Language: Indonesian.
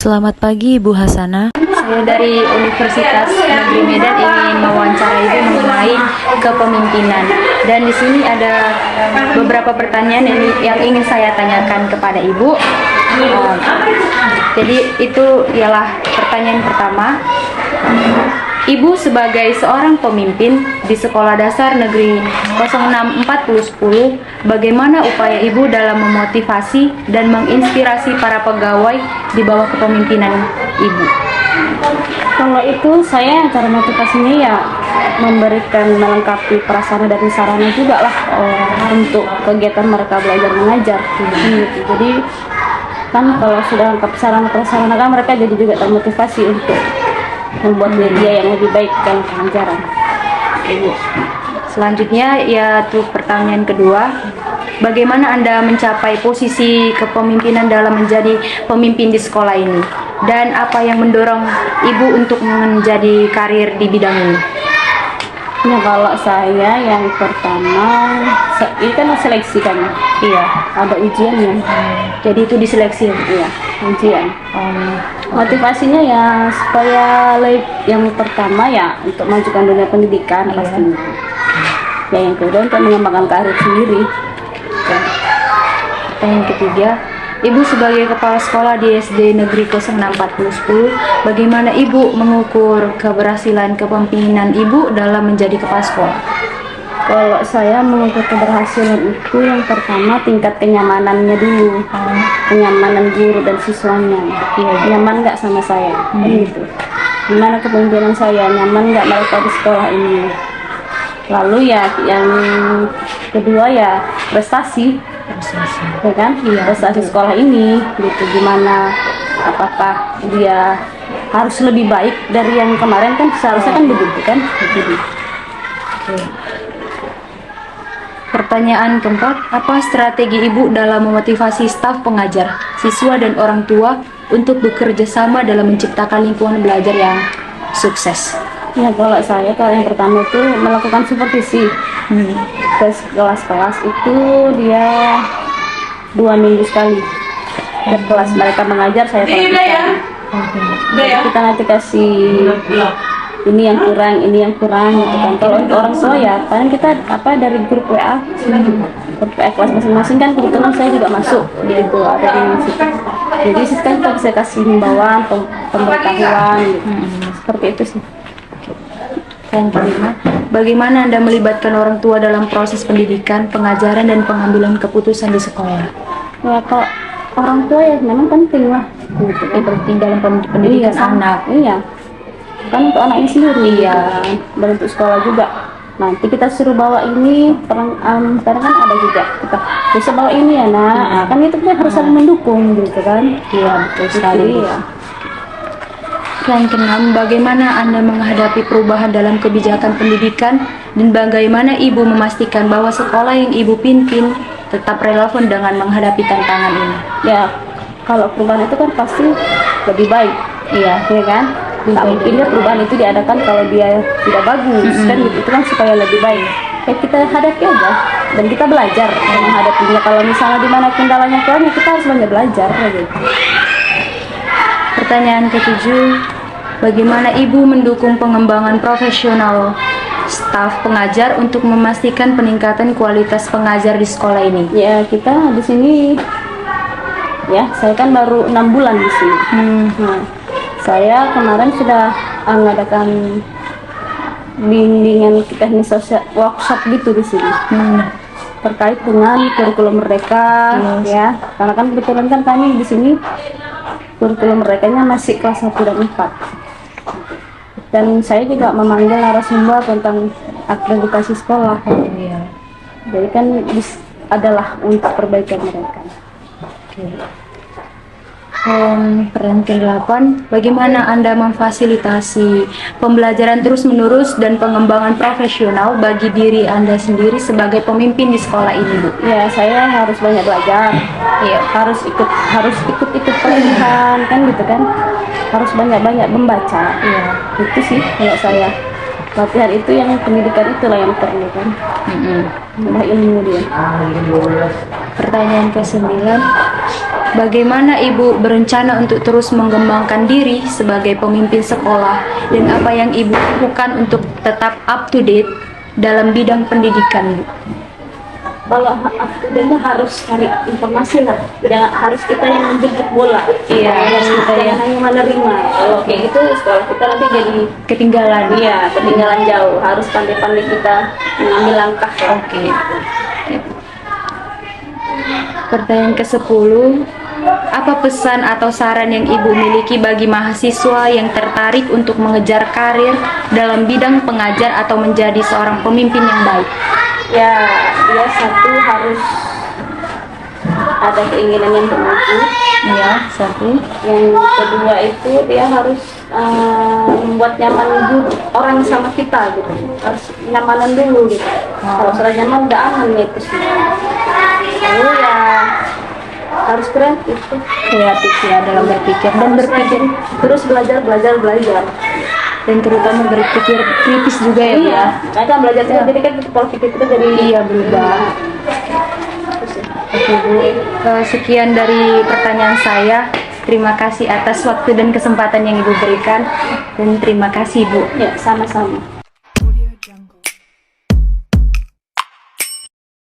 Selamat pagi, Ibu Hasanah. Saya dari Universitas Negeri Medan ingin mewawancara Ibu mengenai kepemimpinan. Dan di sini ada beberapa pertanyaan yang ingin saya tanyakan kepada Ibu. Jadi itu ialah pertanyaan pertama. Ibu sebagai seorang pemimpin di Sekolah Dasar Negeri 064010, bagaimana upaya Ibu dalam memotivasi dan menginspirasi para pegawai di bawah kepemimpinan Ibu? Kalau itu saya cara motivasinya ya memberikan melengkapi prasarana dan sarana juga lah untuk kegiatan mereka belajar mengajar gitu. Jadi kan kalau sudah lengkap sarana prasarana kan mereka jadi juga termotivasi untuk membuat media yang lebih baik dalam pengajaran. Ibu. Selanjutnya yaitu pertanyaan kedua, bagaimana Anda mencapai posisi kepemimpinan dalam menjadi pemimpin di sekolah ini? Dan apa yang mendorong Ibu untuk menjadi karir di bidang ini? Ya kalau saya yang pertama, ini kan seleksi kan? Iya, ada ujiannya. Jadi itu diseleksi? Iya, ujian. Motivasinya ya supaya yang pertama ya untuk majukan dunia pendidikan pastinya. Ya yang kedua untuk mengembangkan karir sendiri. Pertanyaan ketiga, Ibu sebagai kepala sekolah di SD Negeri 064010, bagaimana Ibu mengukur keberhasilan kepemimpinan Ibu dalam menjadi kepala sekolah? Kalau saya mengukur keberhasilan itu yang pertama tingkat kenyamanannya dulu, kenyamanan guru dan siswanya. Nyaman nggak sama saya, gitu. Gimana kepemimpinan saya, nyaman nggak mereka di sekolah ini. Lalu ya yang kedua ya prestasi. Ya kan? Prestasi sekolah ini gitu, gimana, apakah dia harus lebih baik dari yang kemarin kan seharusnya kan begitu kan. Pertanyaan keempat, apa strategi Ibu dalam memotivasi staf pengajar, siswa dan orang tua untuk bekerja sama dalam menciptakan lingkungan belajar yang sukses? Ya kalau yang pertama itu melakukan supervisi ke kelas-kelas itu dia 2 minggu sekali ke kelas mereka mengajar saya perhatikan. Kita nanti kasih ini yang kurang gitu kan. Kalau untuk orang tua ya paling kita dari grup WA kelas masing-masing kan kebetulan saya juga masuk gitu, ada di situ. Jadi kita bisa kasih himbauan, pemberitahuan gitu. Seperti itu sih. Yang kelima, bagaimana Anda melibatkan orang tua dalam proses pendidikan, pengajaran, dan pengambilan keputusan di sekolah? Ya kalau orang tua ya memang penting lah, gitu. Penting dalam pendidikan anak. Iya, kan untuk anaknya sendiri ya, dan untuk sekolah juga. Nanti kita suruh bawa ini, kadang kan ada juga kita bisa bawa ini ya nak, kan itu kan harus saling mendukung gitu kan. Iya betul sekali. Ya. Yang keenam, bagaimana Anda menghadapi perubahan dalam kebijakan pendidikan dan bagaimana Ibu memastikan bahwa sekolah yang Ibu pimpin tetap relevan dengan menghadapi tantangan ini? Ya, kalau perubahan itu kan pasti lebih baik, ya kan? Tak mungkin ya perubahan itu diadakan kalau dia tidak bagus, kan gitu. Itu kan supaya lebih baik. Ya kita hadapi aja dan kita belajar menghadapinya. Kalau misalnya di mana kendalanya kurang, ya kita harus banyak belajar, gitu. Pertanyaan ketujuh, bagaimana Ibu mendukung pengembangan profesional staf pengajar untuk memastikan peningkatan kualitas pengajar di sekolah ini? Ya kita di sini, ya saya kan baru 6 bulan di sini. Nah, saya kemarin sudah mengadakan bimbingan teknis sosial workshop gitu di sini. Terkait dengan kurikulum mereka, ya. Karena kan kebetulan kan kami di sini kurikulum mereka masih kelas 1 dan 4. Dan saya juga memanggil narasumber tentang akreditasi sekolah. Jadi kan adalah untuk perbaikan mereka. Pertanyaan ke-8, bagaimana Anda memfasilitasi pembelajaran terus-menerus dan pengembangan profesional bagi diri Anda sendiri sebagai pemimpin di sekolah ini, Bu? Ya, saya harus banyak belajar. Ya, harus ikut pelatihan kan gitu kan. Harus banyak-banyak membaca. Ya, itu sih kayak saya. Latihan itu yang pendidikan itulah yang perlu kan. Ilmu dia. Pertanyaan ke-9. Bagaimana Ibu berencana untuk terus mengembangkan diri sebagai pemimpin sekolah dan apa yang Ibu lakukan untuk tetap up to date dalam bidang pendidikan, Bu? Kalau aku harus cari informasi lah, jangan harus kita yang menjemput bola. Iya, harus kita jangan yang hanya menerima. Kalau kayak gitu sekolah kita nanti jadi ketinggalan. iya ketinggalan jauh. Harus pandai-pandai kita mengambil langkah. Oke. Pertanyaan ke-10. Apa pesan atau saran yang Ibu miliki bagi mahasiswa yang tertarik untuk mengejar karir dalam bidang pengajar atau menjadi seorang pemimpin yang baik? Ya, dia satu harus ada keinginan yang tinggi. Ya, satu. Yang kedua itu dia harus membuat nyaman orang sama kita gitu. Harus nyamanan dulu gitu. Kalau sudah nyaman udah aman ya itu sih. Lalu ya harus kreatif Ya dalam berpikir dan berpikir terus belajar dan terutama berpikir kritis juga ya, Bu, ya. Nah kan belajar jadi kan pola pikir kita jadi Berubah. Oke, Bu. Sekian dari pertanyaan saya. Terima kasih atas waktu dan kesempatan yang Ibu berikan dan terima kasih, Bu. ya sama-sama.